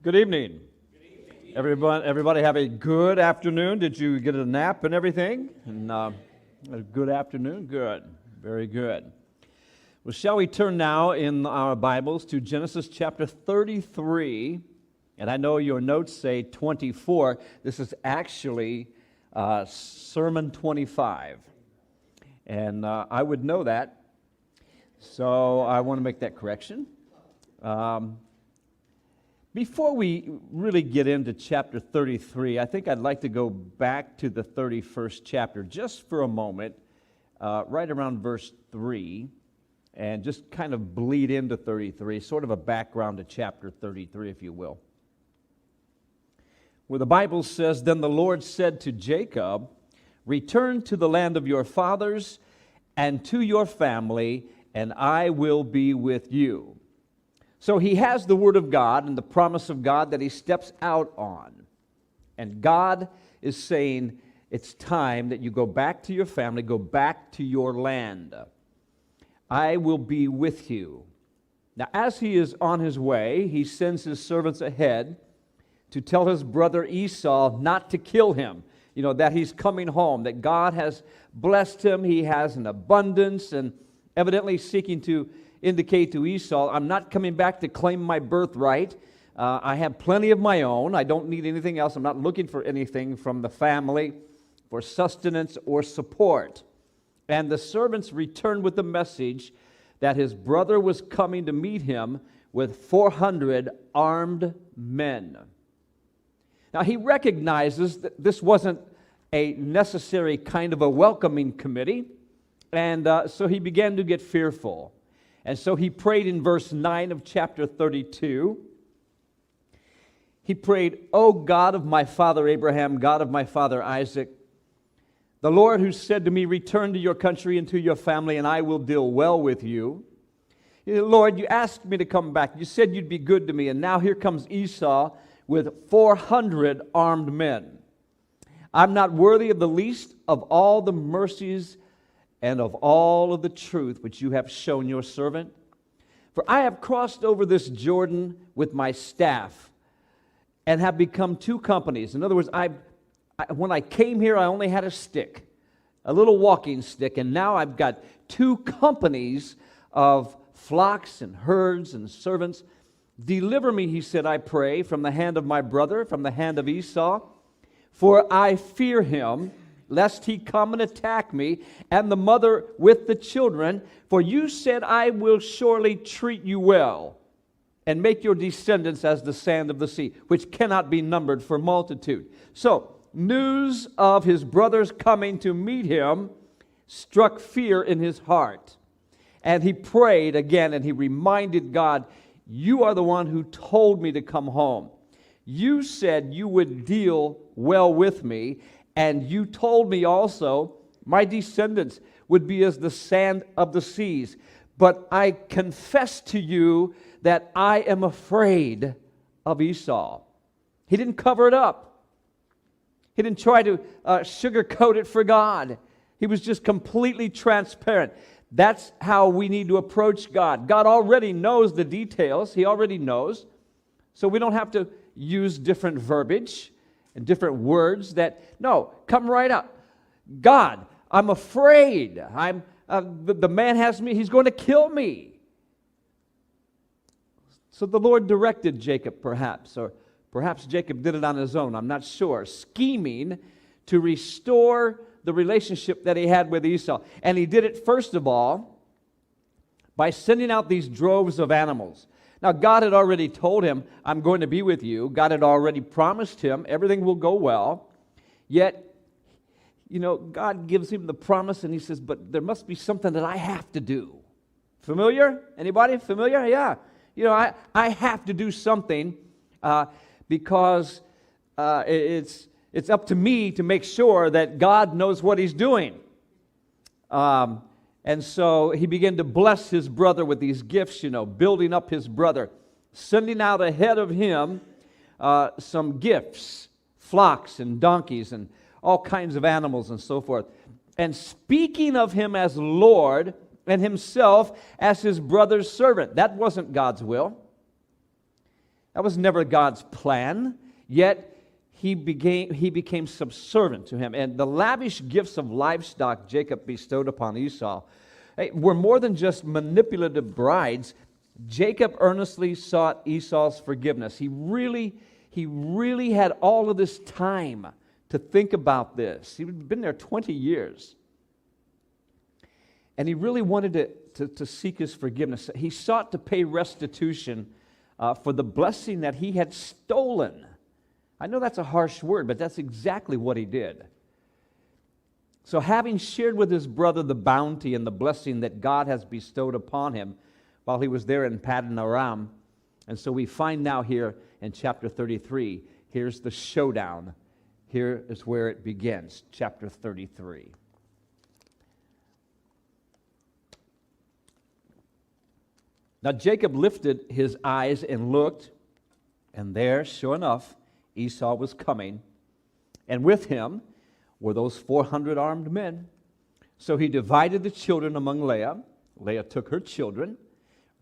Good evening. Everybody have a good afternoon. Did you get a nap and everything? And a good afternoon? Good. Very good. Well, shall we turn now in our Bibles to Genesis chapter 33? And I know your notes say 24. This is actually Sermon 25. And I would know that. So I want to make that correction. Before we really get into chapter 33, I think I'd like to go back to the 31st chapter just for a moment, right around verse 3, and just kind of bleed into 33, sort of a background to chapter 33, if you will. Where the Bible says, "Then the Lord said to Jacob, 'Return to the land of your fathers and to your family, and I will be with you.'" So he has the word of God and the promise of God that he steps out on. And God is saying, it's time that you go back to your family, go back to your land. I will be with you. Now, as he is on his way, he sends his servants ahead to tell his brother Esau not to kill him. You know, that he's coming home, that God has blessed him, he has an abundance, and evidently seeking to indicate to Esau, I'm not coming back to claim my birthright. I have plenty of my own. I don't need anything else. I'm not looking for anything from the family for sustenance or support. And the servants returned with the message that his brother was coming to meet him with 400 armed men. Now he recognizes that this wasn't a necessary kind of a welcoming committee, and so he began to get fearful. And so he prayed in verse 9 of chapter 32. He prayed, "O God of my father Abraham, God of my father Isaac, the Lord who said to me, 'Return to your country and to your family, and I will deal well with you.' Lord, you asked me to come back. You said you'd be good to me, and now here comes Esau with 400 armed men. I'm not worthy of the least of all the mercies and of all of the truth which you have shown your servant. For I have crossed over this Jordan with my staff and have become two companies." In other words, when I came here, I only had a stick, a little walking stick, and now I've got two companies of flocks and herds and servants. "Deliver me," he said, "I pray, from the hand of my brother, from the hand of Esau, for I fear him, lest he come and attack me, and the mother with the children. For you said, I will surely treat you well, and make your descendants as the sand of the sea, which cannot be numbered for multitude." So, news of his brothers coming to meet him struck fear in his heart. And he prayed again, and he reminded God, "You are the one who told me to come home. You said you would deal well with me, and you told me also my descendants would be as the sand of the seas. But I confess to you that I am afraid of Esau." He didn't cover it up. He didn't try to sugarcoat it for God. He was just completely transparent. That's how we need to approach God. God already knows the details. He already knows. So we don't have to use different verbiage and different words no, come right up. "God, I'm afraid. The man has me, he's going to kill me." So the Lord directed Jacob perhaps, or perhaps Jacob did it on his own, I'm not sure, scheming to restore the relationship that he had with Esau. And he did it first of all by sending out these droves of animals. Now, God had already told him, "I'm going to be with you." God had already promised him everything will go well. Yet, God gives him the promise, and he says, "But there must be something that I have to do." Familiar? Anybody familiar? Yeah. I have to do something because it's up to me to make sure that God knows what he's doing. And so he began to bless his brother with these gifts, building up his brother, sending out ahead of him some gifts, flocks and donkeys and all kinds of animals and so forth. And speaking of him as Lord and himself as his brother's servant. That wasn't God's will. That was never God's plan, yet he became subservient to him. And the lavish gifts of livestock Jacob bestowed upon Esau were more than just manipulative brides. Jacob earnestly sought Esau's forgiveness. He really had all of this time to think about this. He'd been there 20 years. And he really wanted to seek his forgiveness. He sought to pay restitution for the blessing that he had stolen. I know that's a harsh word, but that's exactly what he did. So having shared with his brother the bounty and the blessing that God has bestowed upon him while he was there in Paddan Aram, and so we find now here in chapter 33, here's the showdown. Here is where it begins, chapter 33. Now Jacob lifted his eyes and looked, and there, sure enough, Esau was coming, and with him were those 400 armed men. So he divided the children among Leah. Leah took her children.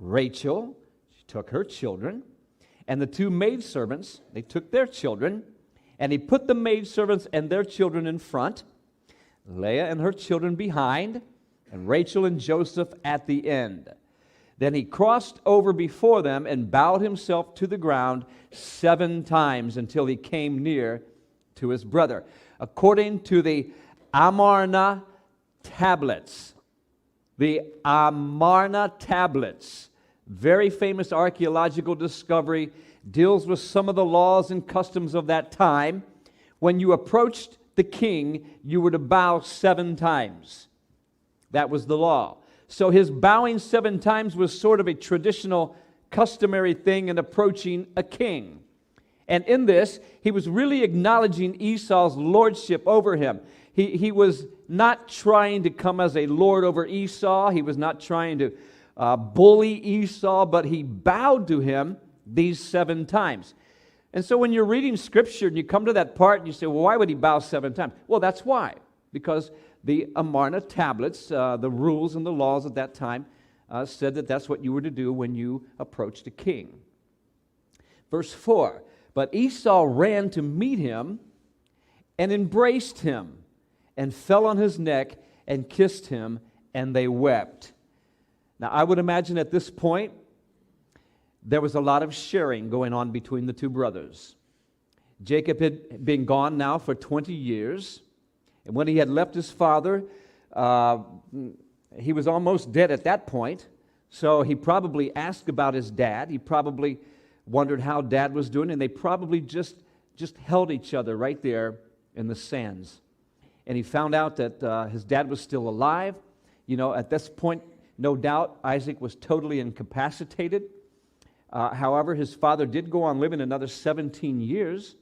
Rachel, she took her children. And the two maidservants, they took their children. And he put the maidservants and their children in front, Leah and her children behind, and Rachel and Joseph at the end. Then he crossed over before them and bowed himself to the ground 7 times until he came near to his brother. According to the Amarna tablets, very famous archaeological discovery, deals with some of the laws and customs of that time. When you approached the king, you were to bow 7 times. That was the law. So his bowing 7 times was sort of a traditional, customary thing in approaching a king. And in this, he was really acknowledging Esau's lordship over him. He was not trying to come as a lord over Esau. He was not trying to bully Esau, but he bowed to him these 7 times. And so when you're reading Scripture and you come to that part and you say, well, why would he bow 7 times? Well, that's why. Because the Amarna tablets, the rules and the laws at that time, said that that's what you were to do when you approached a king. Verse 4, but Esau ran to meet him and embraced him and fell on his neck and kissed him, and they wept. Now, I would imagine at this point, there was a lot of sharing going on between the two brothers. Jacob had been gone now for 20 years. And when he had left his father, he was almost dead at that point. So he probably asked about his dad. He probably wondered how dad was doing. And they probably just held each other right there in the sands. And he found out that his dad was still alive. You know, at this point, no doubt, Isaac was totally incapacitated. However, his father did go on living another 17 years.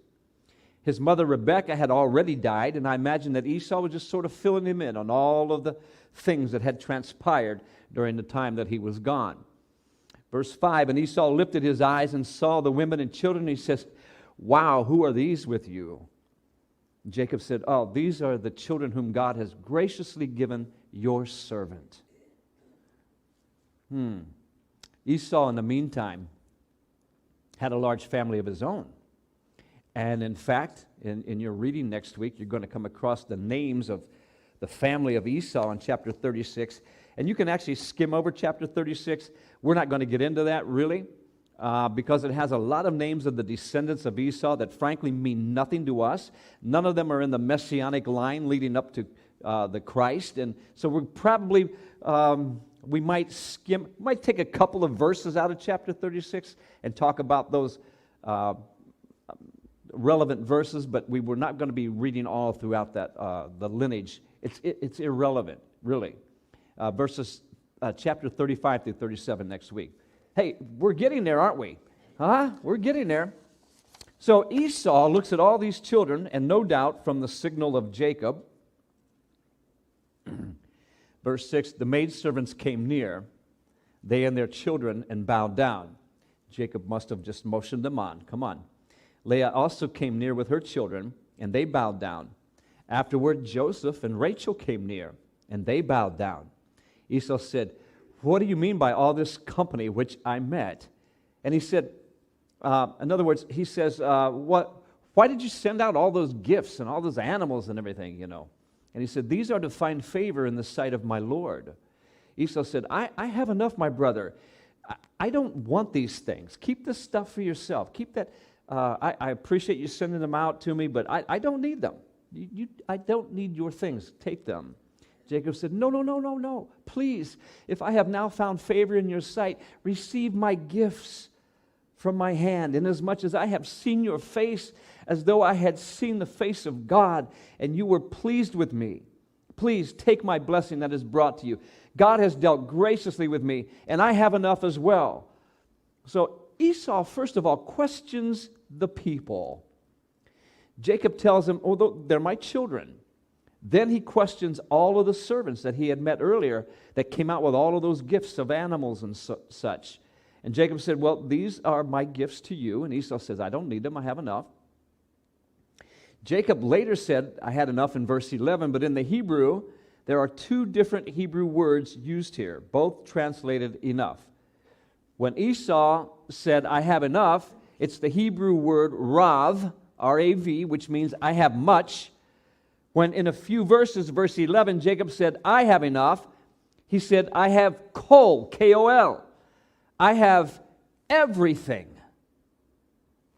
His mother, Rebekah, had already died, and I imagine that Esau was just sort of filling him in on all of the things that had transpired during the time that he was gone. Verse 5, and Esau lifted his eyes and saw the women and children, and he says, wow, who are these with you? And Jacob said, oh, these are the children whom God has graciously given your servant. Esau, in the meantime, had a large family of his own. And in fact, in your reading next week, you're going to come across the names of the family of Esau in chapter 36. And you can actually skim over chapter 36. We're not going to get into that really, because it has a lot of names of the descendants of Esau that frankly mean nothing to us. None of them are in the messianic line leading up to the Christ. And so we're probably, we might take a couple of verses out of chapter 36 and talk about those relevant verses, but we were not going to be reading all throughout that the lineage. It's irrelevant, really. Verses chapter 35 through 37 next week. Hey, we're getting there, aren't we? Huh? We're getting there. So Esau looks at all these children, and no doubt from the signal of Jacob, verse 6, the maidservants came near, they and their children, and bowed down. Jacob must have just motioned them on. Come on. Leah also came near with her children, and they bowed down. Afterward, Joseph and Rachel came near, and they bowed down. Esau said, what do you mean by all this company which I met? And he said, In other words, he says, why did you send out all those gifts and all those animals and everything, And he said, these are to find favor in the sight of my Lord. Esau said, I have enough, my brother. I don't want these things. Keep this stuff for yourself. Keep that. I appreciate you sending them out to me, but I don't need them. I don't need your things. Take them. Jacob said, no. Please, if I have now found favor in your sight, receive my gifts from my hand, inasmuch as I have seen your face as though I had seen the face of God, and you were pleased with me. Please take my blessing that is brought to you. God has dealt graciously with me, and I have enough as well. So Esau, first of all, questions the people. Jacob tells them, oh, they're my children. Then he questions all of the servants that he had met earlier that came out with all of those gifts of animals and such. And Jacob said, well, these are my gifts to you. And Esau says, I don't need them, I have enough. Jacob later said, I had enough in verse 11, but in the Hebrew, there are two different Hebrew words used here, both translated enough. When Esau said, I have enough, it's the Hebrew word rav, R-A-V, which means I have much. When in a few verses, verse 11, Jacob said, I have enough, he said, I have kol, K-O-L. I have everything.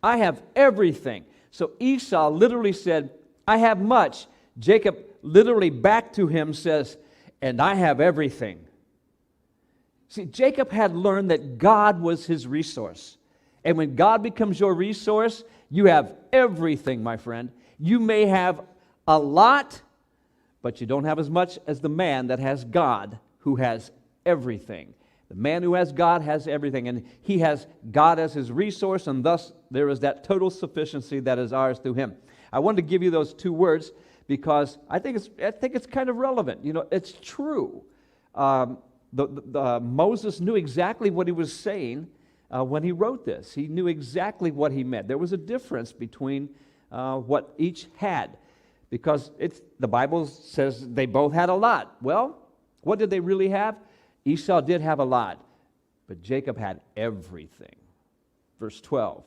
I have everything. So Esau literally said, I have much. Jacob literally back to him says, and I have everything. See, Jacob had learned that God was his resource. And when God becomes your resource, you have everything, my friend. You may have a lot, but you don't have as much as the man that has God, who has everything. The man who has God has everything, and he has God as his resource, and thus there is that total sufficiency that is ours through him. I wanted to give you those two words because I think it's kind of relevant. It's true. Moses knew exactly what he was saying when he wrote this. He knew exactly what he meant. There was a difference between what each had, because the Bible says they both had a lot. Well, what did they really have? Esau did have a lot, but Jacob had everything. Verse 12.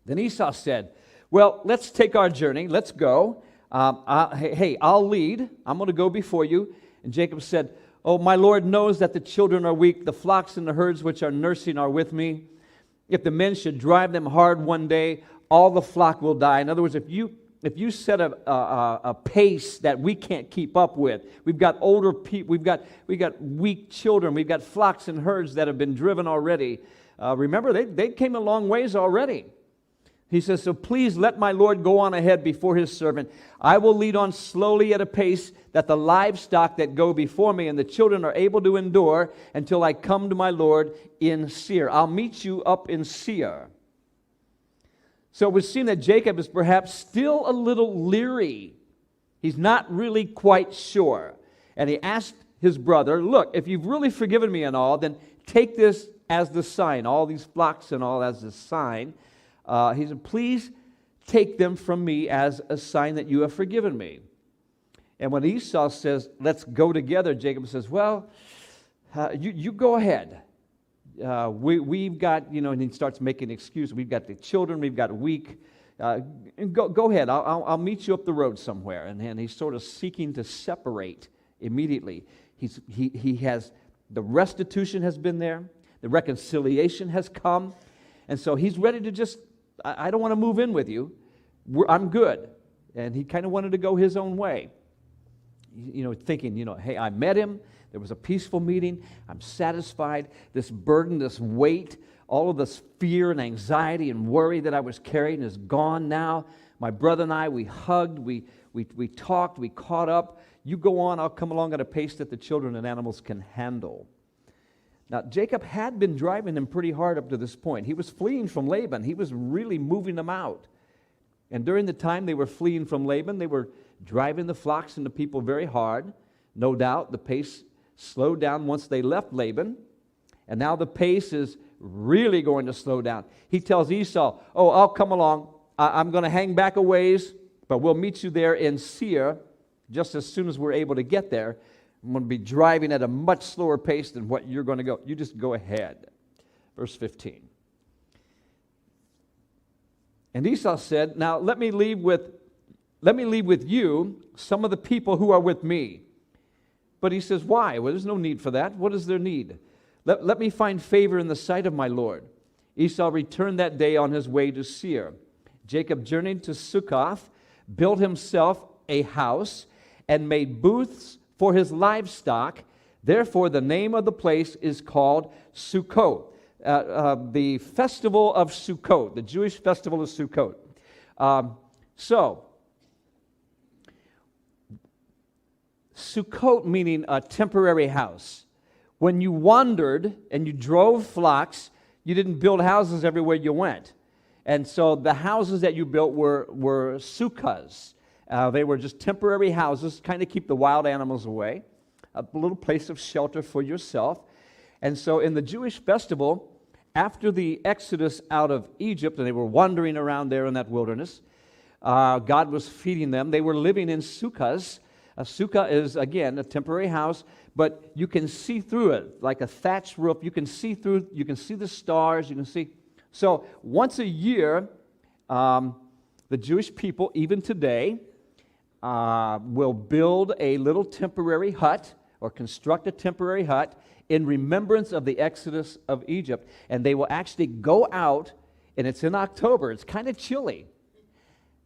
Then Esau said, well, let's take our journey. Let's go. I'll lead. I'm going to go before you. And Jacob said, oh, my Lord knows that the children are weak. The flocks and the herds which are nursing are with me. If the men should drive them hard one day, all the flock will die. In other words, if you set a pace that we can't keep up with, we've got older people, we've got weak children, we've got flocks and herds that have been driven already. Remember, they came a long ways already. He says, so please let my Lord go on ahead before his servant. I will lead on slowly at a pace that the livestock that go before me and the children are able to endure until I come to my Lord in Seir. I'll meet you up in Seir. So it would seem that Jacob is perhaps still a little leery. He's not really quite sure. And he asked his brother, look, if you've really forgiven me and all, then take this as the sign, all these flocks and all as the sign. He said, please take them from me as a sign that you have forgiven me. And when Esau says, let's go together, Jacob says, well, you go ahead. We've got, and he starts making excuses. We've got the children, we've got weak. Go ahead, I'll meet you up the road somewhere. And he's sort of seeking to separate immediately. He has, the restitution has been there. The reconciliation has come. And so he's ready to just, I don't want to move in with you. I'm good. And he kind of wanted to go his own way. Thinking, hey, I met him. There was a peaceful meeting. I'm satisfied. This burden, this weight, all of this fear and anxiety and worry that I was carrying is gone now. My brother and I, we hugged, we talked, we caught up. You go on, I'll come along at a pace that the children and animals can handle. Now, Jacob had been driving them pretty hard up to this point. He was fleeing from Laban. He was really moving them out. And during the time they were fleeing from Laban, they were driving the flocks and the people very hard. No doubt the pace slowed down once they left Laban. And now the pace is really going to slow down. He tells Esau, oh, I'll come along. I'm going to hang back a ways, but we'll meet you there in Seir just as soon as we're able to get there. I'm going to be driving at a much slower pace than what you're going to go. You just go ahead. Verse 15. And Esau said, now let me leave with you some of the people who are with me. But he says, why? Well, there's no need for that. What is their need? Let me find favor in the sight of my Lord. Esau returned that day on his way to Seir. Jacob journeyed to Succoth, built himself a house, and made booths for his livestock. Therefore, the name of the place is called Sukkot. The festival of Sukkot, the Jewish festival of Sukkot. Sukkot meaning a temporary house. When you wandered and you drove flocks, you didn't build houses everywhere you went. And so the houses that you built were sukkahs. They were just temporary houses, kind of keep the wild animals away, a little place of shelter for yourself. And so in the Jewish festival, after the exodus out of Egypt, and they were wandering around there in that wilderness, God was feeding them. They were living in sukkahs. A sukkah is, again, a temporary house, but you can see through it, like a thatched roof. You can see through, you can see the stars, you can see. So once a year, the Jewish people, even today, will build a little temporary hut or construct a temporary hut in remembrance of the exodus of Egypt. And they will actually go out, and it's in October. It's kind of chilly.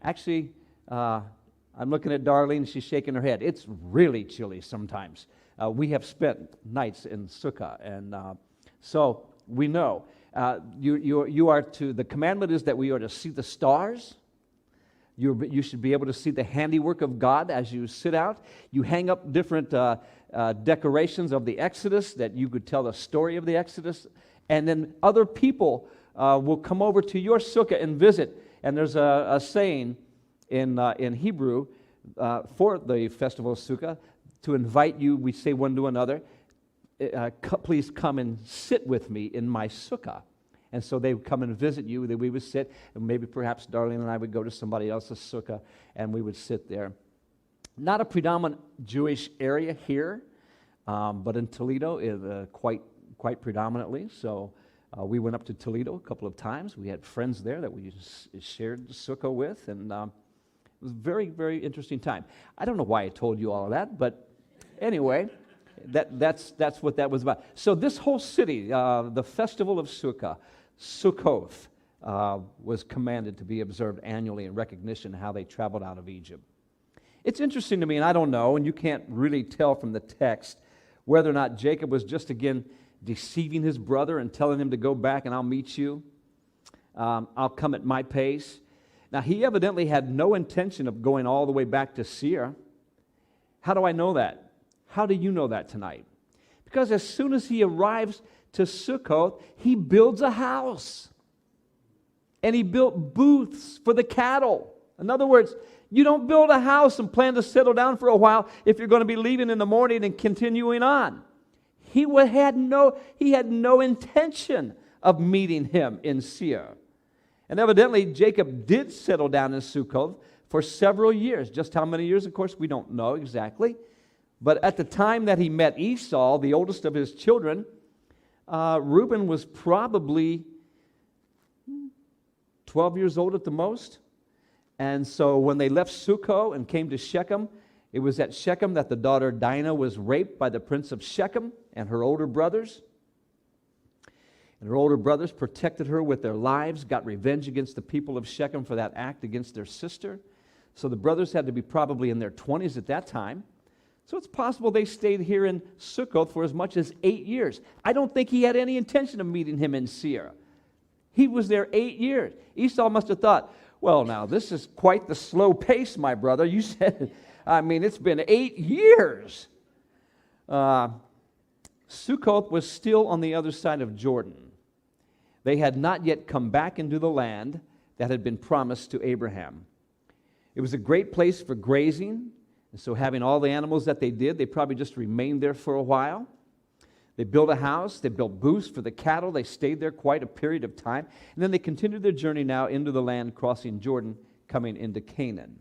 Actually, I'm looking at Darlene, she's shaking her head. It's really chilly sometimes. We have spent nights in Sukkah, and so we know. You are to, the commandment is that we are to see the stars. You should be able to see the handiwork of God as you sit out. You hang up different decorations of the Exodus that you could tell the story of the Exodus, and then other people will come over to your sukkah and visit. And there's a saying in Hebrew for the festival of Sukkah to invite you. We say one to another, please come and sit with me in my sukkah. And so they would come and visit you, that we would sit, and maybe perhaps Darlene and I would go to somebody else's sukkah, and we would sit there. Not a predominant Jewish area here, but in Toledo, quite predominantly. So we went up to Toledo a couple of times. We had friends there that we shared the sukkah with, and it was a very, very interesting time. I don't know why I told you all of that, but anyway, that's what that was about. So this whole city, the festival of Sukkoth, was commanded to be observed annually in recognition of how they traveled out of Egypt. It's interesting to me, and I don't know, and you can't really tell from the text whether or not Jacob was just again deceiving his brother and telling him to go back and I'll meet you. I'll come at my pace. Now, he evidently had no intention of going all the way back to Seir. How do I know that? How do you know that tonight? Because as soon as he arrives to Sukkoth, he builds a house. And he built booths for the cattle. In other words, you don't build a house and plan to settle down for a while if you're going to be leaving in the morning and continuing on. He had no intention of meeting him in Seir. And evidently, Jacob did settle down in Sukkoth for several years. Just how many years, of course, we don't know exactly. But at the time that he met Esau, the oldest of his children, Reuben was probably 12 years old at the most. And so when they left Sukkot and came to Shechem, it was at Shechem that the daughter Dinah was raped by the prince of Shechem and her older brothers. And her older brothers protected her with their lives, got revenge against the people of Shechem for that act against their sister. So the brothers had to be probably in their 20s at that time. So it's possible they stayed here in Sukkoth for as much as 8 years. I don't think he had any intention of meeting him in Seir. He was there 8 years. Esau must have thought, well, now, this is quite the slow pace, my brother. You said, it's been 8 years. Sukkoth was still on the other side of Jordan. They had not yet come back into the land that had been promised to Abraham. It was a great place for grazing, and so having all the animals that they did, they probably just remained there for a while. They built a house, they built booths for the cattle, they stayed there quite a period of time, and then they continued their journey now into the land, crossing Jordan, coming into Canaan.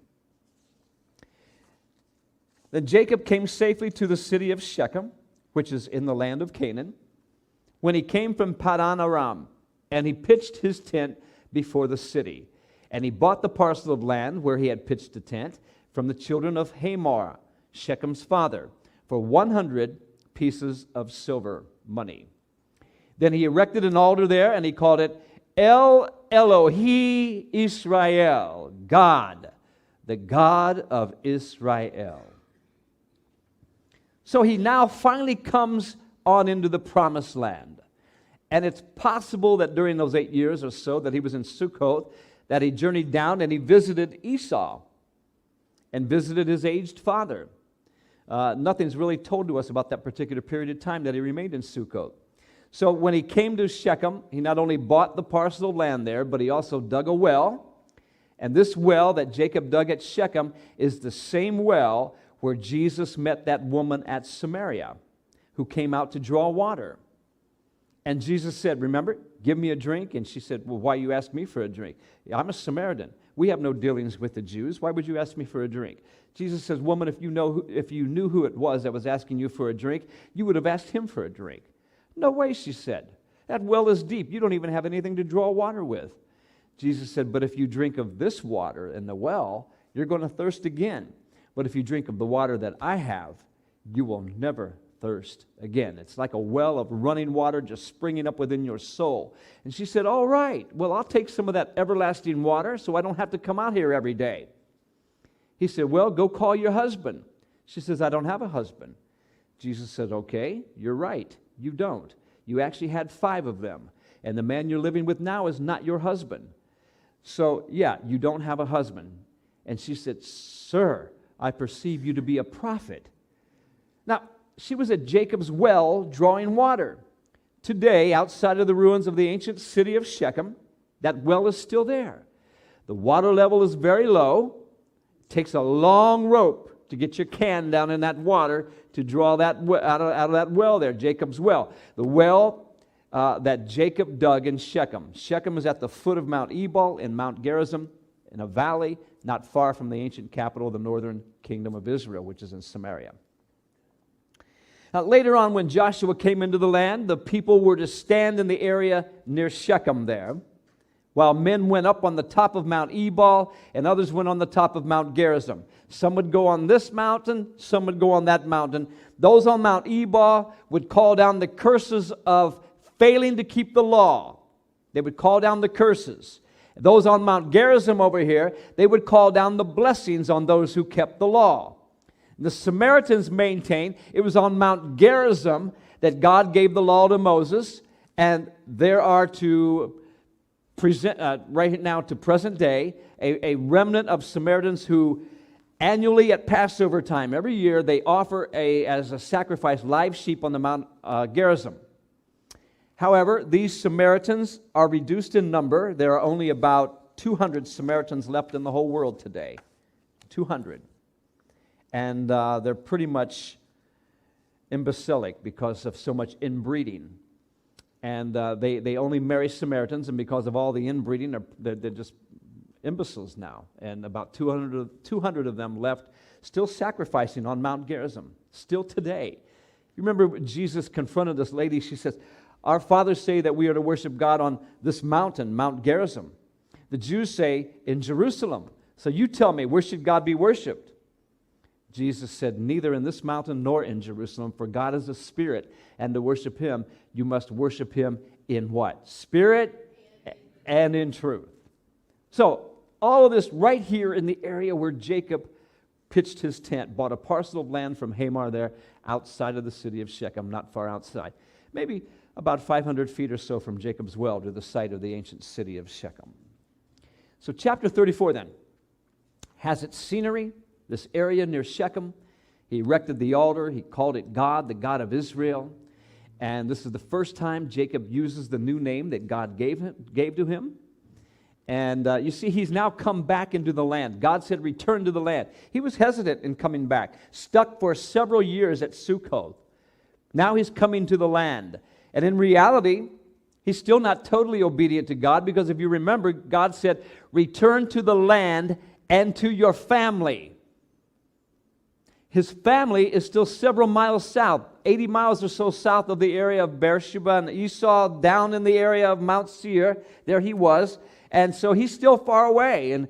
Then Jacob came safely to the city of Shechem, which is in the land of Canaan, when he came from Paddan Aram, and he pitched his tent before the city. And he bought the parcel of land where he had pitched a tent from the children of Hamor, Shechem's father, for 100 pieces of silver money. Then he erected an altar there, and he called it El Elohi Israel, God, the God of Israel. So he now finally comes on into the promised land. And it's possible that during those 8 years or so that he was in Succoth, that he journeyed down and he visited Esau and visited his aged father. Nothing's really told to us about that particular period of time that he remained in Succoth. So when he came to Shechem, he not only bought the parcel of land there, but he also dug a well. And this well that Jacob dug at Shechem is the same well where Jesus met that woman at Samaria who came out to draw water. And Jesus said, remember, give me a drink. And she said, well, why you ask me for a drink? I'm a Samaritan. We have no dealings with the Jews. Why would you ask me for a drink? Jesus says, woman, if you knew who it was that was asking you for a drink, you would have asked him for a drink. No way, she said. That well is deep. You don't even have anything to draw water with. Jesus said, but if you drink of this water in the well, you're going to thirst again. But if you drink of the water that I have, you will never thirst again. It's like a well of running water just springing up within your soul. And she said, all right, well, I'll take some of that everlasting water so I don't have to come out here every day. He said, well, go call your husband. She says, I don't have a husband. Jesus said, okay, you're right. You don't. You actually had 5 of them. And the man you're living with now is not your husband. So, yeah, you don't have a husband. And she said, sir, I perceive you to be a prophet. Now, she was at Jacob's well drawing water. Today, outside of the ruins of the ancient city of Shechem, that well is still there. The water level is very low. It takes a long rope to get your can down in that water to draw that out of that well there, Jacob's well. The well that Jacob dug in Shechem. Shechem is at the foot of Mount Ebal in Mount Gerizim, in a valley not far from the ancient capital of the northern kingdom of Israel, which is in Samaria. Now, later on, when Joshua came into the land, the people were to stand in the area near Shechem there, while men went up on the top of Mount Ebal, and others went on the top of Mount Gerizim. Some would go on this mountain, some would go on that mountain. Those on Mount Ebal would call down the curses of failing to keep the law. They would call down the curses. Those on Mount Gerizim over here, they would call down the blessings on those who kept the law. The Samaritans maintained it was on Mount Gerizim that God gave the law to Moses, and there are to present, right now to present day, a remnant of Samaritans who annually at Passover time, every year, they offer as a sacrifice live sheep on the Mount Gerizim. However, these Samaritans are reduced in number. There are only about 200 Samaritans left in the whole world today. 200. And they're pretty much imbecilic because of so much inbreeding. And they only marry Samaritans, and because of all the inbreeding, they're just imbeciles now. And about 200 of them left still sacrificing on Mount Gerizim, still today. You remember when Jesus confronted this lady, she says, our fathers say that we are to worship God on this mountain, Mount Gerizim. The Jews say in Jerusalem. So you tell me, where should God be worshipped? Jesus said, neither in this mountain nor in Jerusalem, for God is a spirit, and to worship him, you must worship him in what? Spirit and in truth. So, all of this right here in the area where Jacob pitched his tent, bought a parcel of land from Hamor there outside of the city of Shechem, not far outside. Maybe about 500 feet or so from Jacob's well to the site of the ancient city of Shechem. So chapter 34 then has its scenery, this area near Shechem. He erected the altar. He called it God, the God of Israel. And this is the first time Jacob uses the new name that God gave to him. And you see, he's now come back into the land. God said, return to the land. He was hesitant in coming back, stuck for several years at Succoth. Now he's coming to the land. And in reality, he's still not totally obedient to God, because if you remember, God said, return to the land and to your family. His family is still several miles south, 80 miles or so south of the area of Beersheba, and Esau down in the area of Mount Seir. There he was. And so he's still far away. And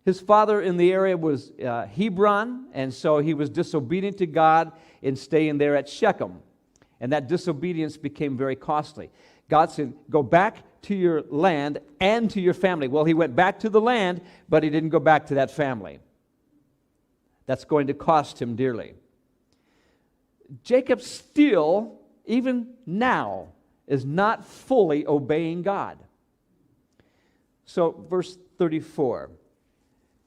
his father in the area was Hebron, and so he was disobedient to God in staying there at Shechem. And that disobedience became very costly. God said, go back to your land and to your family. Well, he went back to the land, but he didn't go back to that family. That's going to cost him dearly. Jacob still, even now, is not fully obeying God. So, verse 34,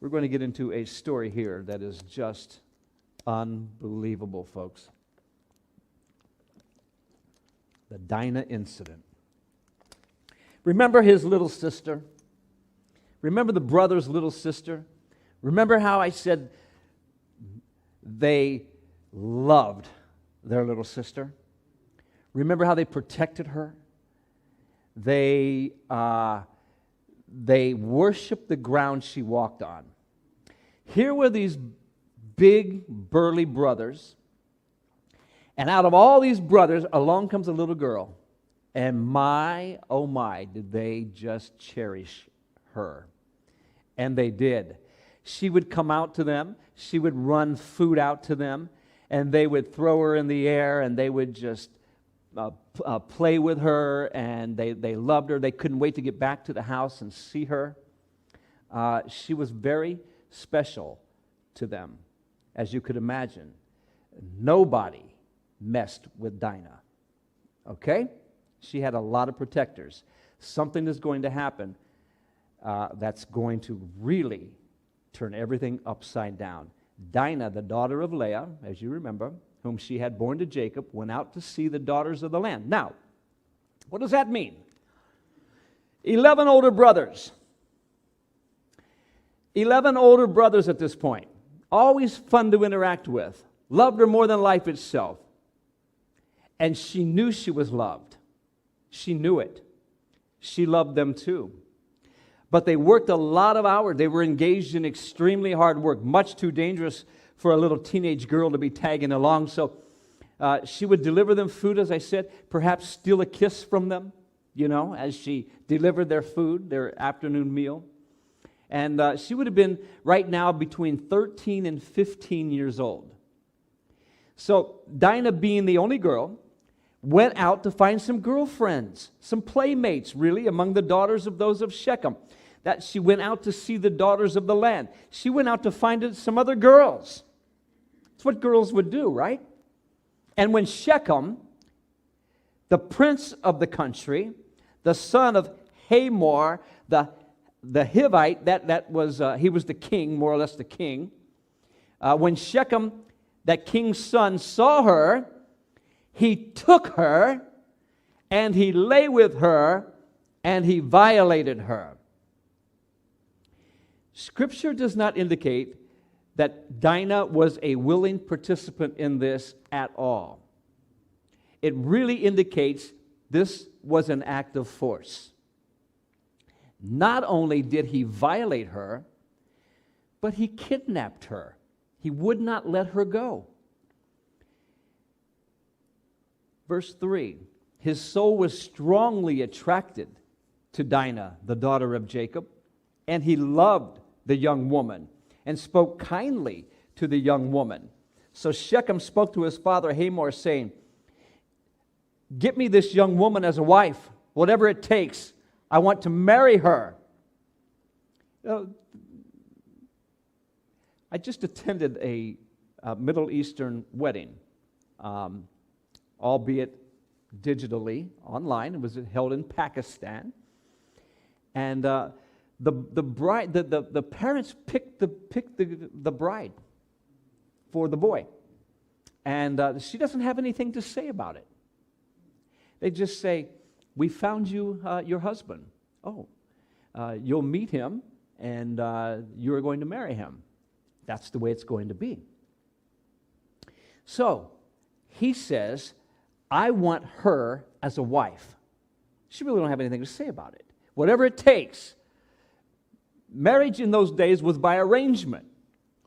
we're going to get into a story here that is just unbelievable, folks. The Dinah incident. Remember his little sister? Remember the brother's little sister? Remember how I said they loved their little sister? Remember how they protected her? They worshiped the ground she walked on. Here were these big, burly brothers, and out of all these brothers, along comes a little girl. And my, oh my, did they just cherish her. And they did. She would come out to them. She would run food out to them. And they would throw her in the air, and they would just play with her. And they loved her. They couldn't wait to get back to the house and see her. She was very special to them, as you could imagine. Nobody messed with Dinah. Okay? She had a lot of protectors. Something is going to happen that's going to really turn everything upside down. Dinah, the daughter of Leah, as you remember, whom she had born to Jacob, went out to see the daughters of the land. Now, what does that mean? 11 older brothers. 11 older brothers at this point. Always fun to interact with. Loved her more than life itself. And she knew she was loved. She knew it. She loved them too. But they worked a lot of hours. They were engaged in extremely hard work, much too dangerous for a little teenage girl to be tagging along. So she would deliver them food, as I said, perhaps steal a kiss from them, as she delivered their food, their afternoon meal. And she would have been right now between 13 and 15 years old. So Dinah, being the only girl, went out to find some girlfriends, some playmates, really, among the daughters of those of Shechem. That she went out to see the daughters of the land. She went out to find some other girls. That's what girls would do, right? And when Shechem, the prince of the country, the son of Hamor, the Hivite, he was the king, more or less the king. When Shechem, that king's son, saw her, he took her, and he lay with her, and he violated her. Scripture does not indicate that Dinah was a willing participant in this at all. It really indicates this was an act of force. Not only did he violate her, but he kidnapped her. He would not let her go. Verse 3, his soul was strongly attracted to Dinah, the daughter of Jacob, and he loved the young woman and spoke kindly to the young woman. So Shechem spoke to his father Hamor, saying, "Get me this young woman as a wife, whatever it takes. I want to marry her." I just attended a Middle Eastern wedding, albeit digitally, online. It was held in Pakistan. And the bride, the parents picked the bride for the boy. And she doesn't have anything to say about it. They just say, "We found you your husband. Oh, you'll meet him, and you're going to marry him." That's the way it's going to be. So, he says, "I want her as a wife." She really don't have anything to say about it. Whatever it takes. Marriage in those days was by arrangement.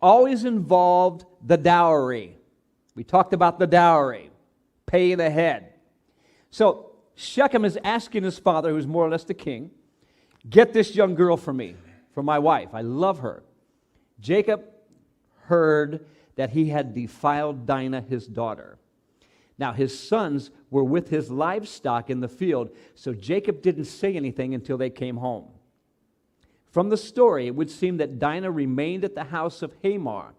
Always involved the dowry. We talked about the dowry. Pay the head. So Shechem is asking his father, who's more or less the king, Get this young girl for me, for my wife. I love her. Jacob heard that he had defiled Dinah, his daughter. Now, his sons were with his livestock in the field, so Jacob didn't say anything until they came home. From the story, it would seem that Dinah remained at the house of Hamor.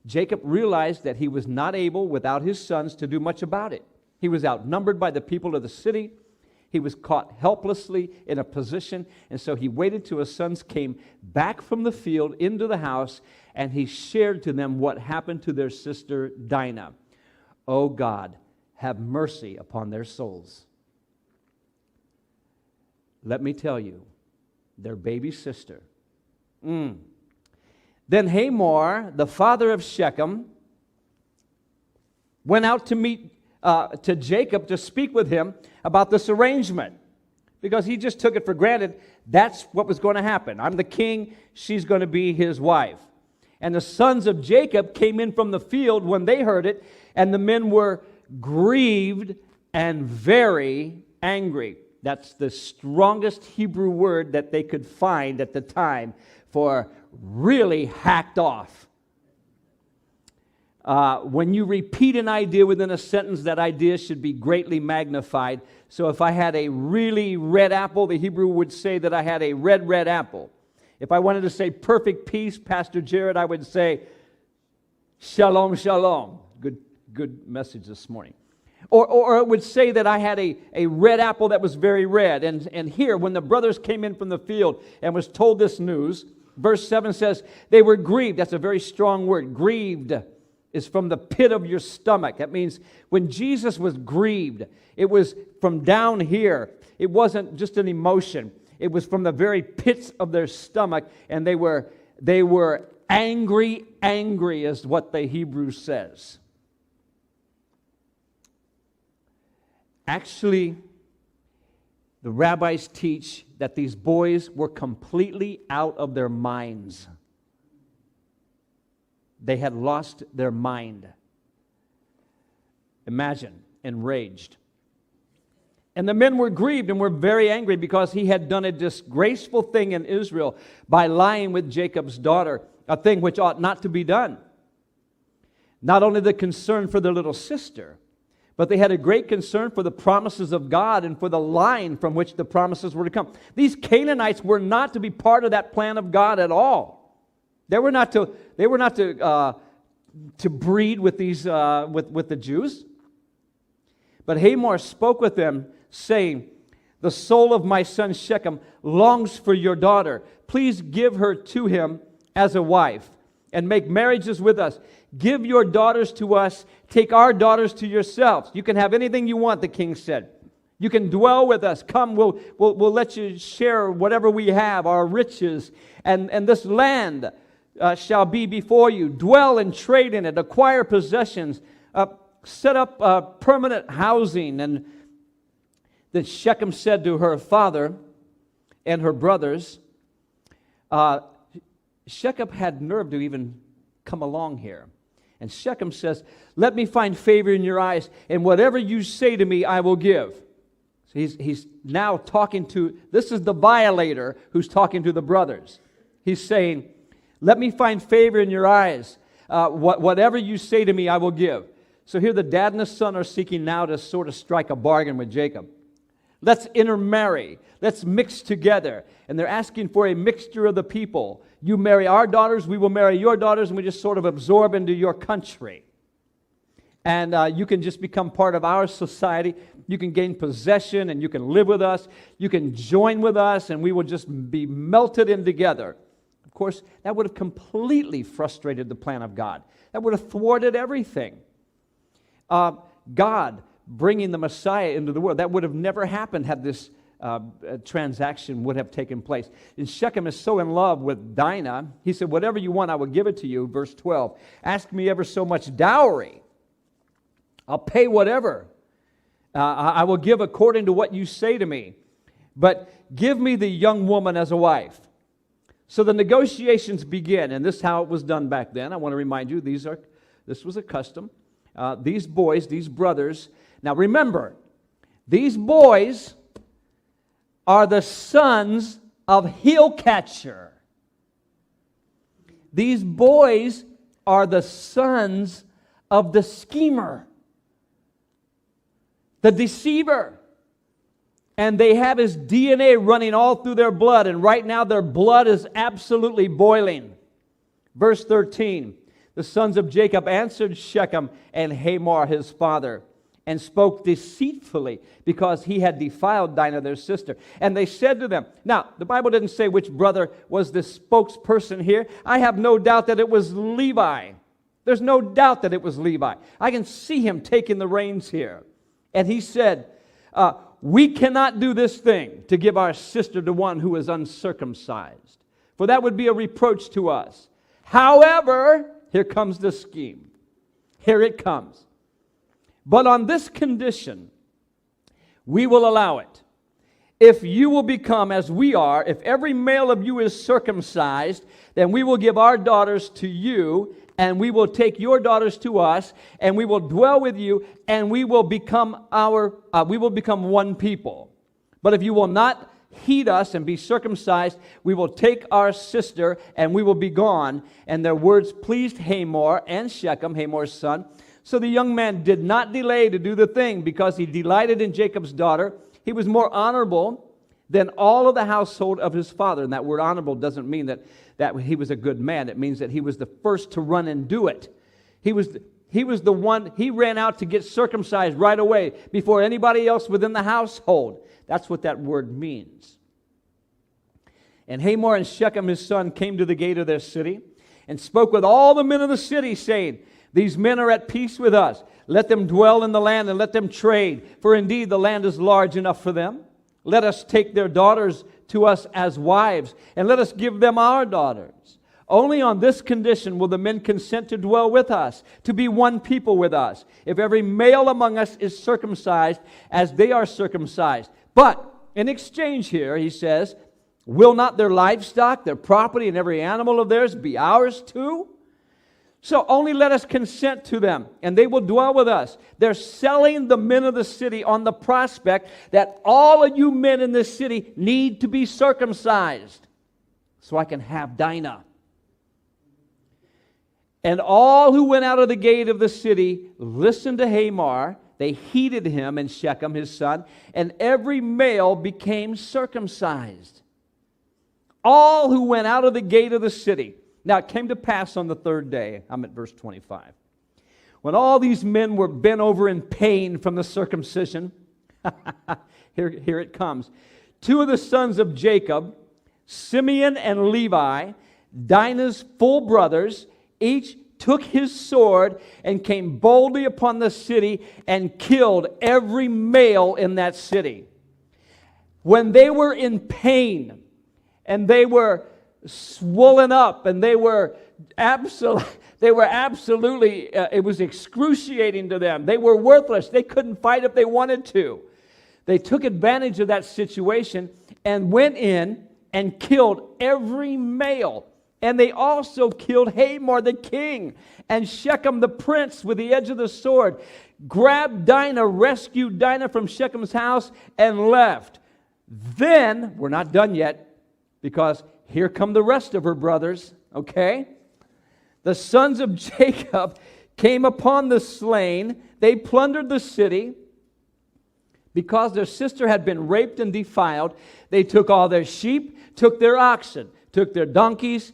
Jacob realized that he was not able, without his sons, to do much about it. He was outnumbered by the people of the city. He was caught helplessly in a position, and so he waited till his sons came back from the field into the house, and he shared to them what happened to their sister Dinah. Oh God, have mercy upon their souls. Let me tell you, their baby sister. Then Hamor, the father of Shechem, went out to meet to Jacob to speak with him about this arrangement, because he just took it for granted that's what was going to happen. I'm the king, she's going to be his wife. And the sons of Jacob came in from the field when they heard it, and the men were grieved and very angry. That's the strongest Hebrew word that they could find at the time for really hacked off. When you repeat an idea within a sentence, that idea should be greatly magnified. So if I had a really red apple, the Hebrew would say that I had a red apple. If I wanted to say perfect peace, Pastor Jared, I would say shalom, shalom. Good message this morning. Or it would say that I had a red apple that was very red. And here, when the brothers came in from the field and was told this news, verse 7 says, they were grieved. That's a very strong word. Grieved is from the pit of your stomach. That means when Jesus was grieved, it was from down here. It wasn't just an emotion. It was from the very pits of their stomach, and they were angry is what the Hebrew says. Actually, the rabbis teach that these boys were completely out of their minds. They had lost their mind. Imagine, enraged. And the men were grieved and were very angry because he had done a disgraceful thing in Israel by lying with Jacob's daughter, a thing which ought not to be done. Not only the concern for their little sister, but they had a great concern for the promises of God and for the line from which the promises were to come. These Canaanites were not to be part of that plan of God at all. They were not to breed with these with the Jews. But Hamor spoke with them, saying, "The soul of my son Shechem longs for your daughter. Please give her to him as a wife, and make marriages with us. Give your daughters to us. Take our daughters to yourselves. You can have anything you want," the king said. "You can dwell with us. Come, we'll let you share whatever we have, our riches, and this land shall be before you. Dwell and trade in it. Acquire possessions. Set up permanent housing." And then Shechem said to her father and her brothers, Shechem had nerve to even come along here. And Shechem says, "Let me find favor in your eyes, and whatever you say to me, I will give." So he's now talking to, this is the violator who's talking to the brothers. He's saying, "Let me find favor in your eyes. Whatever you say to me, I will give." So here the dad and the son are seeking now to sort of strike a bargain with Jacob. Let's intermarry. Let's mix together. And they're asking for a mixture of the people. You marry our daughters, we will marry your daughters, and we just sort of absorb into your country. And you can just become part of our society. You can gain possession, and you can live with us. You can join with us, and we will just be melted in together. Of course, that would have completely frustrated the plan of God. That would have thwarted everything. God bringing the Messiah into the world, that would have never happened had this transaction would have taken place. And Shechem is so in love with Dinah, he said, "Whatever you want, I will give it to you." Verse 12, "Ask me ever so much dowry. I'll pay whatever. I will give according to what you say to me. But give me the young woman as a wife." So the negotiations begin, and this is how it was done back then. I want to remind you, this was a custom. These boys, these brothers. Now remember, these boys are the sons of heel catcher. These boys are the sons of the schemer, the deceiver. And they have his DNA running all through their blood. And right now their blood is absolutely boiling. Verse 13. The sons of Jacob answered Shechem and Hamor his father, and spoke deceitfully, because he had defiled Dinah their sister. And they said to them, now the Bible didn't say which brother was the spokesperson here. I have no doubt that it was Levi. There's no doubt that it was Levi. I can see him taking the reins here. And he said, we cannot do this thing to give our sister to one who is uncircumcised, for that would be a reproach to us. However, here comes the scheme. Here it comes. But on this condition, we will allow it. If you will become as we are, if every male of you is circumcised, then we will give our daughters to you, and we will take your daughters to us, and we will dwell with you, and we will become one people. But if you will not heed us and be circumcised, we will take our sister, and we will be gone. And their words pleased Hamor and Shechem, Hamor's son. So the young man did not delay to do the thing, because he delighted in Jacob's daughter. He was more honorable than all of the household of his father. And that word honorable doesn't mean that he was a good man. It means that he was the first to run and do it. He was the one, he ran out to get circumcised right away before anybody else within the household. That's what that word means. And Hamor and Shechem his son came to the gate of their city and spoke with all the men of the city, saying, these men are at peace with us. Let them dwell in the land and let them trade, for indeed the land is large enough for them. Let us take their daughters to us as wives, and let us give them our daughters. Only on this condition will the men consent to dwell with us, to be one people with us, if every male among us is circumcised as they are circumcised. But in exchange here, he says, will not their livestock, their property, and every animal of theirs be ours too? So only let us consent to them, and they will dwell with us. They're selling the men of the city on the prospect that all of you men in this city need to be circumcised, so I can have Dinah. And all who went out of the gate of the city listened to Hamor. They heeded him and Shechem his son, and every male became circumcised. All who went out of the gate of the city. Now it came to pass on the third day, I'm at verse 25, when all these men were bent over in pain from the circumcision, here it comes. Two of the sons of Jacob, Simeon and Levi, Dinah's full brothers, each took his sword and came boldly upon the city and killed every male in that city. When they were in pain and they were swollen up, and they were absolutely, it was excruciating to them. They were worthless. They couldn't fight if they wanted to. They took advantage of that situation and went in and killed every male. And they also killed Hamor the king and Shechem the prince with the edge of the sword. Grabbed Dinah, rescued Dinah from Shechem's house, and left. Then, we're not done yet, because here come the rest of her brothers, okay? The sons of Jacob came upon the slain. They plundered the city. Because their sister had been raped and defiled, they took all their sheep, took their oxen, took their donkeys,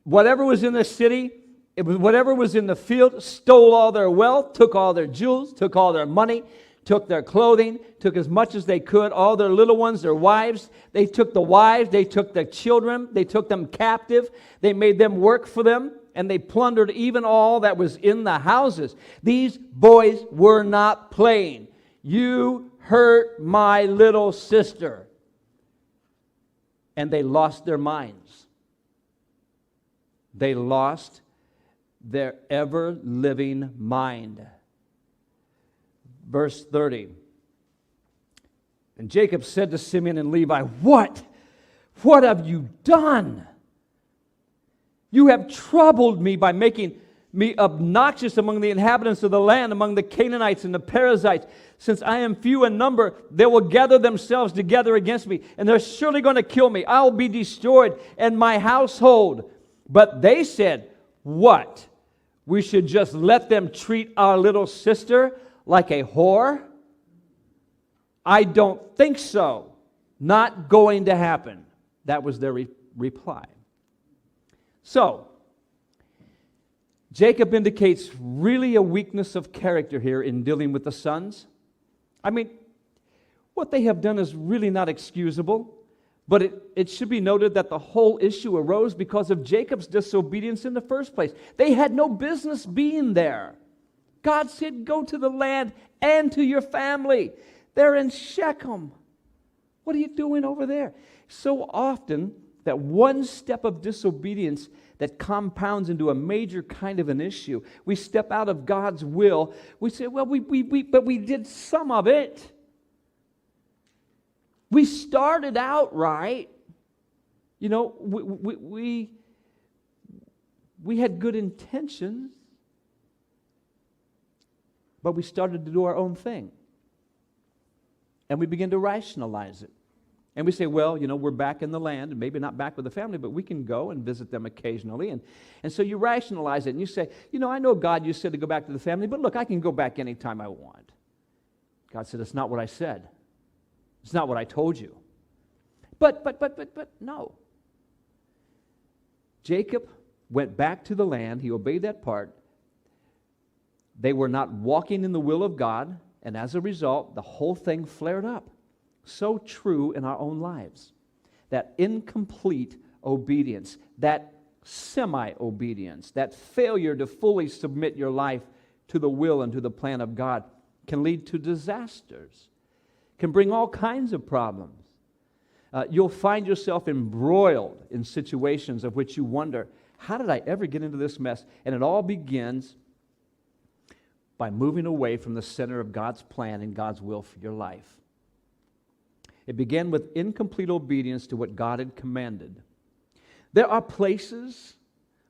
whatever was in the city, whatever was in the field, stole all their wealth, took all their jewels, took all their money, took their clothing, took as much as they could, all their little ones, their wives. They took the wives, they took the children, they took them captive. They made them work for them, and they plundered even all that was in the houses. These boys were not playing. You hurt my little sister. And they lost their minds. They lost their ever-living mind. Verse 30. And Jacob said to Simeon and Levi, What have you done? You have troubled me by making me obnoxious among the inhabitants of the land, among the Canaanites and the Perizzites. Since I am few in number, they will gather themselves together against me, and they're surely going to kill me. I will be destroyed, and my household. But they said, what? We should just let them treat our little sister like a whore? I don't think so. Not going to happen. That was their reply. So, Jacob indicates really a weakness of character here in dealing with the sons. I mean, what they have done is really not excusable, but it should be noted that the whole issue arose because of Jacob's disobedience in the first place. They had no business being there. God said, go to the land and to your family. They're in Shechem. What are you doing over there? So often that one step of disobedience that compounds into a major kind of an issue. We step out of God's will. We say, well, but we did some of it. We started out right. You know, we had good intentions, but we started to do our own thing. And we begin to rationalize it. And we say, well, you know, we're back in the land, and maybe not back with the family, but we can go and visit them occasionally. And so you rationalize it, and you say, you know, I know, God, you said to go back to the family, but look, I can go back anytime I want. God said, it's not what I said. It's not what I told you. But no. Jacob went back to the land. He obeyed that part. They were not walking in the will of God, and as a result, the whole thing flared up. So true in our own lives. That incomplete obedience, that semi-obedience, that failure to fully submit your life to the will and to the plan of God can lead to disasters, can bring all kinds of problems. You'll find yourself embroiled in situations of which you wonder, how did I ever get into this mess? And it all begins by moving away from the center of God's plan and God's will for your life. It began with incomplete obedience to what God had commanded. There are places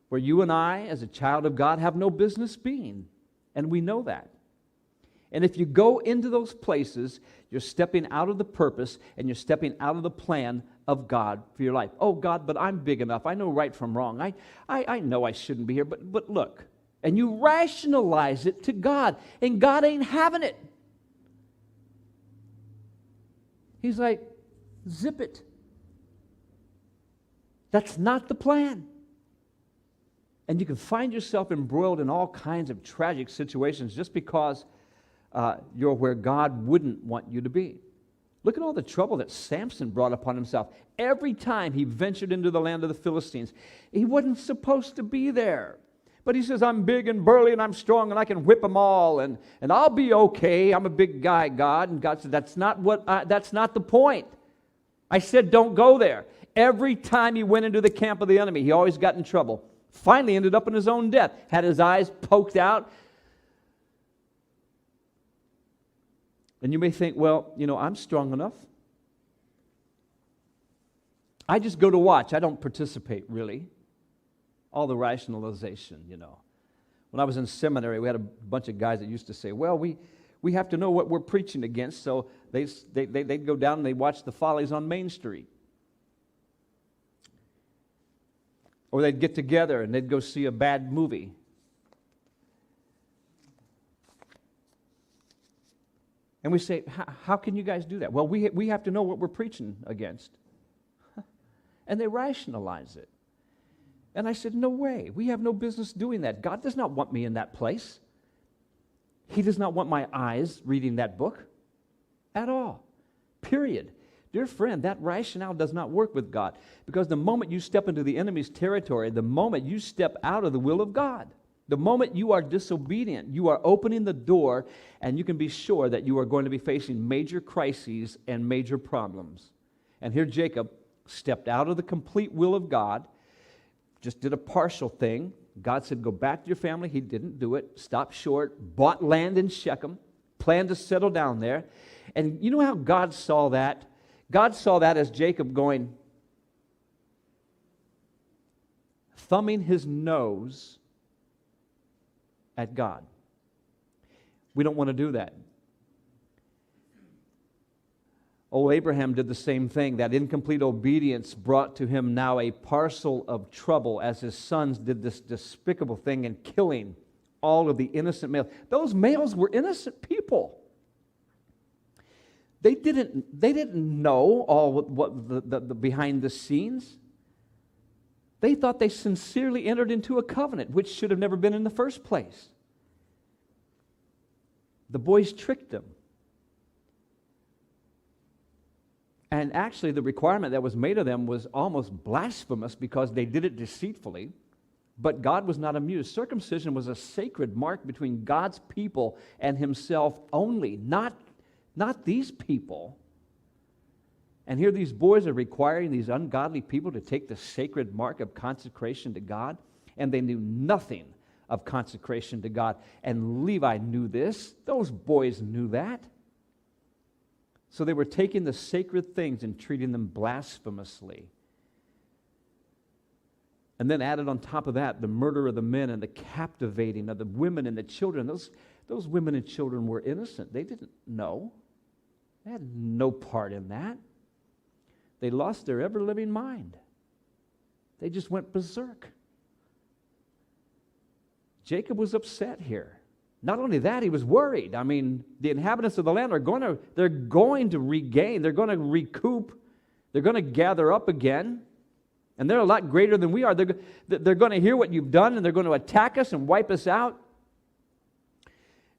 where you and I, as a child of God, have no business being, and we know that. And if you go into those places, you're stepping out of the purpose and you're stepping out of the plan of God for your life. Oh, God, but I'm big enough. I know right from wrong. I know I shouldn't be here, but look. And you rationalize it to God, and God ain't having it. He's like, zip it. That's not the plan. And you can find yourself embroiled in all kinds of tragic situations just because you're where God wouldn't want you to be. Look at all the trouble that Samson brought upon himself. Every time he ventured into the land of the Philistines, he wasn't supposed to be there. But he says, I'm big and burly and I'm strong and I can whip them all and I'll be okay. I'm a big guy, God. And God said, that's not the point. I said, don't go there. Every time he went into the camp of the enemy, he always got in trouble. Finally ended up in his own death. Had his eyes poked out. And you may think, well, you know, I'm strong enough. I just go to watch. I don't participate, really. All the rationalization, you know. When I was in seminary, we had a bunch of guys that used to say, well, we have to know what we're preaching against, so they'd go down and they'd watch the Follies on Main Street. Or they'd get together and they'd go see a bad movie. And we say, how can you guys do that? Well, we have to know what we're preaching against. And they rationalize it. And I said, no way. We have no business doing that. God does not want me in that place. He does not want my eyes reading that book at all. Period. Dear friend, that rationale does not work with God. Because the moment you step into the enemy's territory, the moment you step out of the will of God, the moment you are disobedient, you are opening the door, and you can be sure that you are going to be facing major crises and major problems. And here Jacob stepped out of the complete will of God, just did a partial thing. God said, go back to your family. He didn't do it. Stopped short. Bought land in Shechem. Planned to settle down there. And you know how God saw that? God saw that as Jacob going, thumbing his nose at God. We don't want to do that. Old Abraham did the same thing. That incomplete obedience brought to him now a parcel of trouble as his sons did this despicable thing in killing all of the innocent males. Those males were innocent people. They didn't know all what the behind the scenes. They thought they sincerely entered into a covenant, which should have never been in the first place. The boys tricked them. And actually, the requirement that was made of them was almost blasphemous because they did it deceitfully. But God was not amused. Circumcision was a sacred mark between God's people and himself only, not these people. And here these boys are requiring these ungodly people to take the sacred mark of consecration to God, and they knew nothing of consecration to God. And Levi knew this. Those boys knew that. So they were taking the sacred things and treating them blasphemously. And then added on top of that, the murder of the men and the captivating of the women and the children. Those women and children were innocent. They didn't know. They had no part in that. They lost their ever-living mind. They just went berserk. Jacob was upset here. Not only that, he was worried. I mean, the inhabitants of the land they're going to regain, they're going to recoup, they're going to gather up again, and they're a lot greater than we are. They're going to hear what you've done, and they're going to attack us and wipe us out.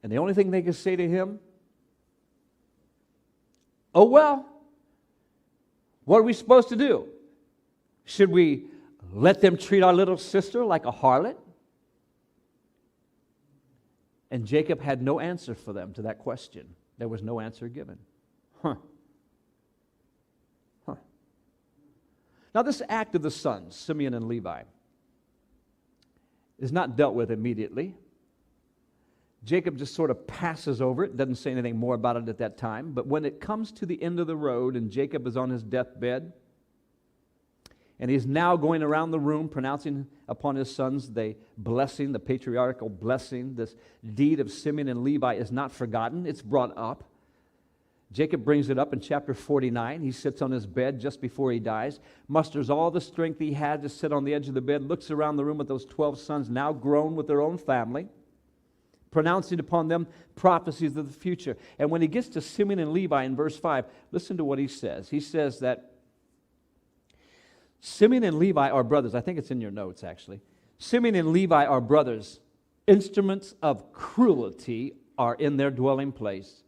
And the only thing they could say to him, oh well, what are we supposed to do? Should we let them treat our little sister like a harlot? And Jacob had no answer for them to that question. There was no answer given. Now this act of the sons, Simeon and Levi, is not dealt with immediately. Jacob just sort of passes over it, doesn't say anything more about it at that time. But when it comes to the end of the road and Jacob is on his deathbed, and he's now going around the room pronouncing upon his sons the blessing, the patriarchal blessing. This deed of Simeon and Levi is not forgotten. It's brought up. Jacob brings it up in chapter 49. He sits on his bed just before he dies, musters all the strength he had to sit on the edge of the bed, looks around the room at those 12 sons now grown with their own family, pronouncing upon them prophecies of the future. And when he gets to Simeon and Levi in verse 5, listen to what he says. He says that Simeon and Levi are brothers. I think it's in your notes, actually. Simeon and Levi are brothers. Instruments of cruelty are in their dwelling place.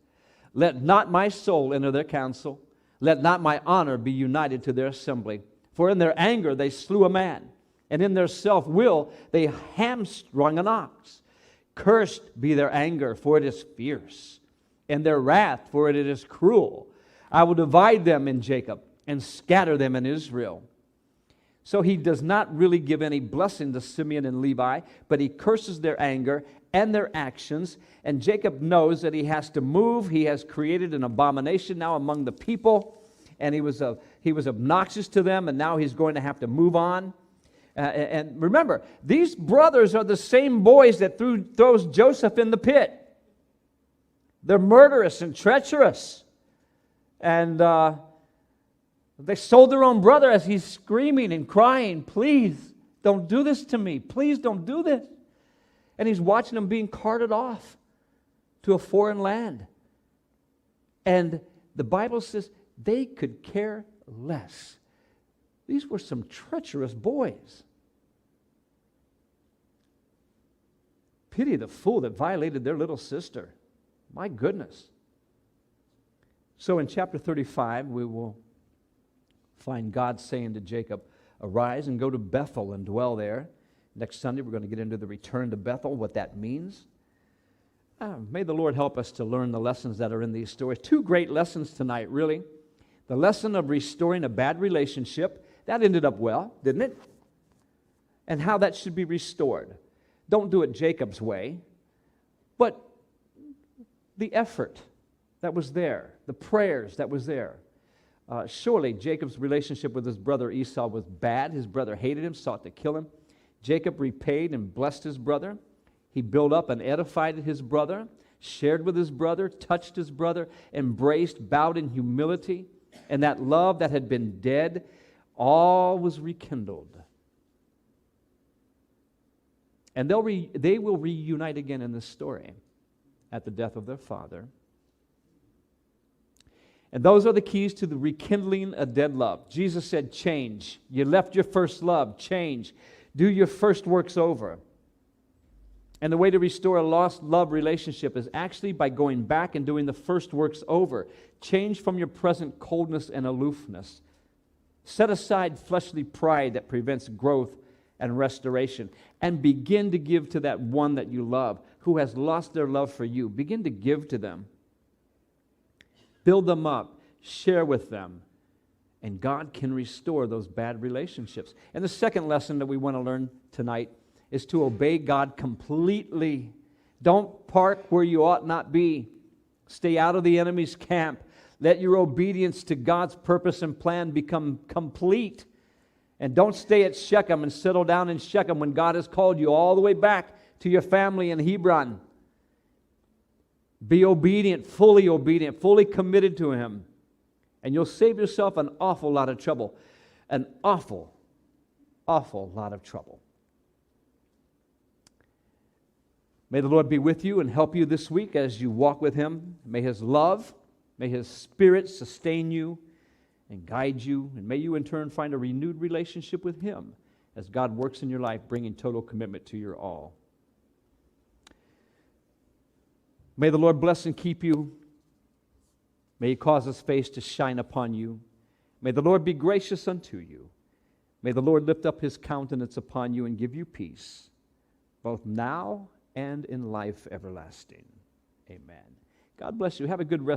Let not my soul enter their council. Let not my honor be united to their assembly. For in their anger they slew a man, and in their self-will they hamstrung an ox. Cursed be their anger, for it is fierce, and their wrath, for it is cruel. I will divide them in Jacob and scatter them in Israel. So he does not really give any blessing to Simeon and Levi, but he curses their anger and their actions. And Jacob knows that he has to move. He has created an abomination now among the people, and he was obnoxious to them, and now he's going to have to move on. And remember, these brothers are the same boys that throws Joseph in the pit. They're murderous and treacherous. And they sold their own brother as he's screaming and crying, please don't do this to me. Please don't do this. And he's watching them being carted off to a foreign land. And the Bible says they could care less. These were some treacherous boys. Pity the fool that violated their little sister. My goodness. So in chapter 35, we will find God saying to Jacob, arise and go to Bethel and dwell there. Next Sunday, we're going to get into the return to Bethel, what that means. May the Lord help us to learn the lessons that are in these stories. Two great lessons tonight, really. The lesson of restoring a bad relationship. That ended up well, didn't it? And how that should be restored. Don't do it Jacob's way, but the effort that was there, the prayers that was there. Surely Jacob's relationship with his brother Esau was bad. His brother hated him, sought to kill him. Jacob repaid and blessed his brother. He built up and edified his brother, shared with his brother, touched his brother, embraced, bowed in humility, and that love that had been dead, all was rekindled. And they will reunite again in this story at the death of their father. And those are the keys to the rekindling a dead love. Jesus said, change. You left your first love. Change. Do your first works over. And the way to restore a lost love relationship is actually by going back and doing the first works over. Change from your present coldness and aloofness. Set aside fleshly pride that prevents growth and restoration, and begin to give to that one that you love who has lost their love for you. Begin to give to them. Build them up. Share with them. And God can restore those bad relationships. And the second lesson that we want to learn tonight is to obey God completely. Don't park where you ought not be. Stay out of the enemy's camp. Let your obedience to God's purpose and plan become complete. And don't stay at Shechem and settle down in Shechem when God has called you all the way back to your family in Hebron. Be obedient, fully committed to Him. And you'll save yourself an awful lot of trouble. An awful, awful lot of trouble. May the Lord be with you and help you this week as you walk with Him. May His love, may His Spirit sustain you and guide you, and may you in turn find a renewed relationship with Him as God works in your life, bringing total commitment to your all. May the Lord bless and keep you. May He cause His face to shine upon you. May the Lord be gracious unto you. May the Lord lift up His countenance upon you and give you peace, both now and in life everlasting. Amen. God bless you. Have a good rest.